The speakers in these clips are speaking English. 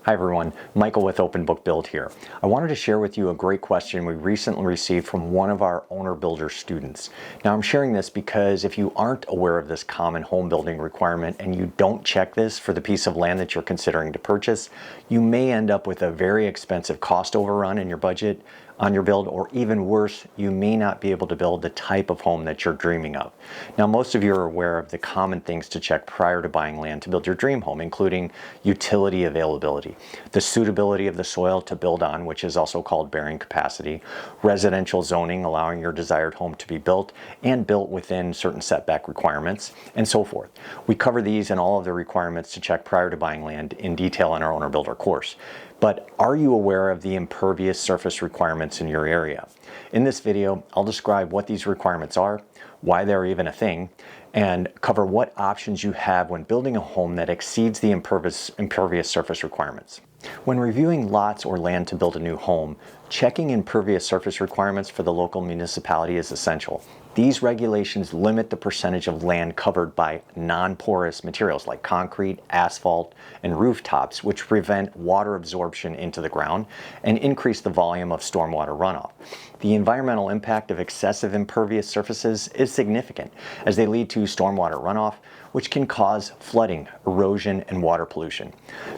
Hi everyone, Michael with Open Book Build here. I wanted to share with you a great question we recently received from one of our owner builder students. Now I'm sharing this because if you aren't aware of this common home building requirement and you don't check this for the piece of land that you're considering to purchase, you may end up with a very expensive cost overrun in your budget on your build, or even worse, you may not be able to build the type of home that you're dreaming of. Now, most of you are aware of the common things to check prior to buying land to build your dream home, including utility availability, the suitability of the soil to build on, which is also called bearing capacity, residential zoning, allowing your desired home to be built and built within certain setback requirements, and so forth. We cover these and all of the requirements to check prior to buying land in detail in our owner builder course. But are you aware of the impervious surface requirements in your area? In this video, I'll describe what these requirements are, why they're even a thing, and cover what options you have when building a home that exceeds the impervious surface requirements. When reviewing lots or land to build a new home, checking impervious surface requirements for the local municipality is essential. These regulations limit the percentage of land covered by non-porous materials like concrete, asphalt, and rooftops, which prevent water absorption into the ground and increase the volume of stormwater runoff. The environmental impact of excessive impervious surfaces is significant, as they lead to stormwater runoff, which can cause flooding, erosion, and water pollution.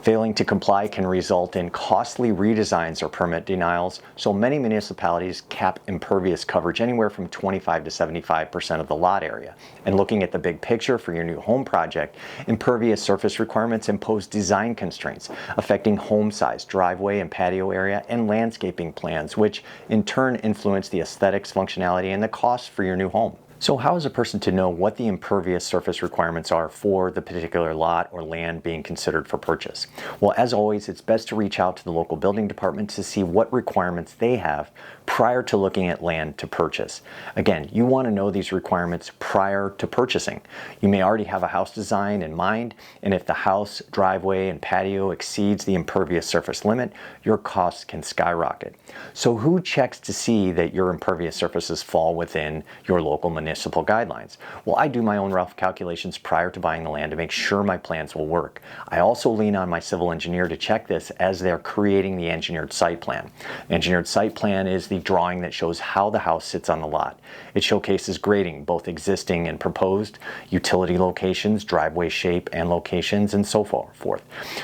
Failing to comply can result in costly redesigns or permit denials, so many municipalities cap impervious coverage anywhere from 25 to 75% of the lot area. And looking at the big picture for your new home project, impervious surface requirements impose design constraints affecting home size, driveway and patio area, and landscaping plans, which in turn influence the aesthetics, functionality, and the cost for your new home. So how is a person to know what the impervious surface requirements are for the particular lot or land being considered for purchase? Well, as always, it's best to reach out to the local building department to see what requirements they have prior to looking at land to purchase. Again, you want to know these requirements prior to purchasing. You may already have a house design in mind, and if the house, driveway, and patio exceeds the impervious surface limit, your costs can skyrocket. So who checks to see that your impervious surfaces fall within your local municipal guidelines? Well, I do my own rough calculations prior to buying the land to make sure my plans will work. I also lean on my civil engineer to check this as they're creating the engineered site plan. The engineered site plan is the drawing that shows how the house sits on the lot. It showcases grading, both existing and proposed, utility locations, driveway shape and locations, and so forth.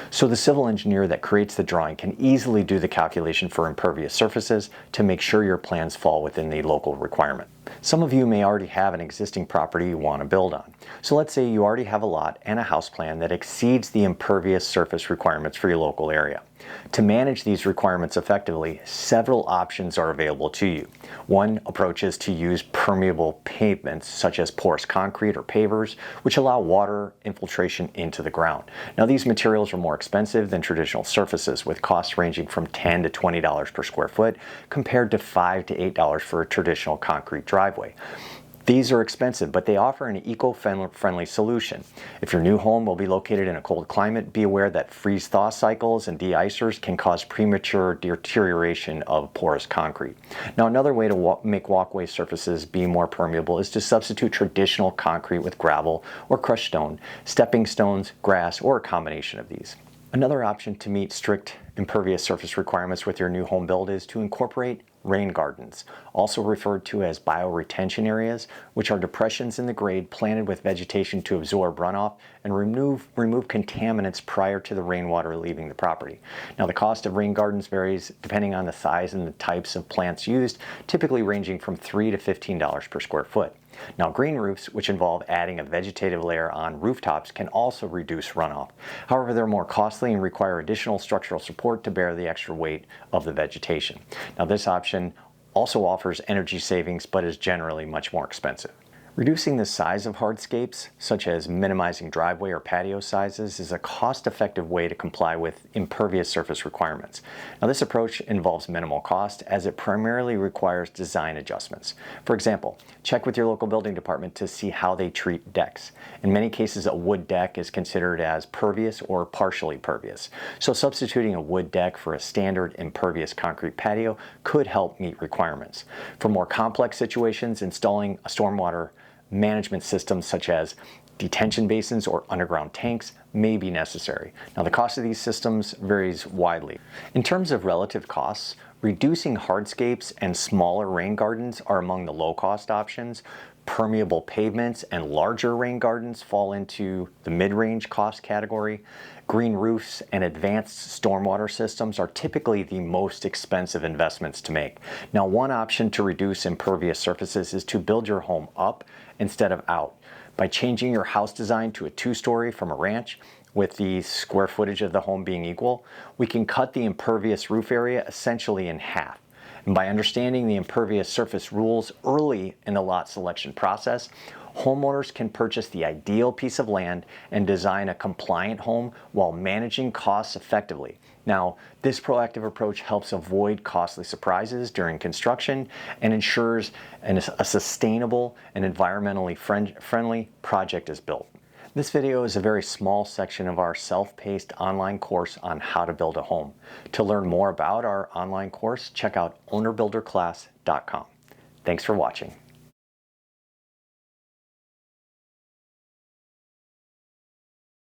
So the civil engineer that creates the drawing can easily do the calculation for impervious surfaces to make sure your plans fall within the local requirement. Some of you may already have an existing property you want to build on. So let's say you already have a lot and a house plan that exceeds the impervious surface requirements for your local area. To manage these requirements effectively, several options are available to you. One approach is to use permeable pavements such as porous concrete or pavers, which allow water infiltration into the ground. Now, these materials are more expensive than traditional surfaces, with costs ranging from $10 to $20 per square foot compared to $5 to $8 for a traditional concrete driveway. These are expensive, but they offer an eco-friendly solution. If your new home will be located in a cold climate, be aware that freeze-thaw cycles and de-icers can cause premature deterioration of porous concrete. Now, another way to make walkway surfaces be more permeable is to substitute traditional concrete with gravel or crushed stone, stepping stones, grass, or a combination of these. Another option to meet strict impervious surface requirements with your new home build is to incorporate rain gardens, also referred to as bioretention areas, which are depressions in the grade planted with vegetation to absorb runoff and remove contaminants prior to the rainwater leaving the property. Now, the cost of rain gardens varies depending on the size and the types of plants used, typically ranging from $3 to $15 per square foot. Now, green roofs, which involve adding a vegetative layer on rooftops, can also reduce runoff. However, they're more costly and require additional structural support to bear the extra weight of the vegetation. Now, this option also offers energy savings, but is generally much more expensive. Reducing the size of hardscapes, such as minimizing driveway or patio sizes, is a cost-effective way to comply with impervious surface requirements. Now, this approach involves minimal cost as it primarily requires design adjustments. For example, check with your local building department to see how they treat decks. In many cases, a wood deck is considered as pervious or partially pervious. So substituting a wood deck for a standard impervious concrete patio could help meet requirements. For more complex situations, installing a stormwater management systems such as Detention basins or underground tanks may be necessary. Now, the cost of these systems varies widely. In terms of relative costs, reducing hardscapes and smaller rain gardens are among the low-cost options. Permeable pavements and larger rain gardens fall into the mid-range cost category. Green roofs and advanced stormwater systems are typically the most expensive investments to make. Now, one option to reduce impervious surfaces is to build your home up instead of out. By changing your house design to a two-story from a ranch, with the square footage of the home being equal, we can cut the impervious roof area essentially in half. And by understanding the impervious surface rules early in the lot selection process, homeowners can purchase the ideal piece of land and design a compliant home while managing costs effectively. Now, this proactive approach helps avoid costly surprises during construction and ensures a sustainable and environmentally friendly project is built. This video is a very small section of our self-paced online course on how to build a home. To learn more about our online course, check out ownerbuilderclass.com. Thanks for watching.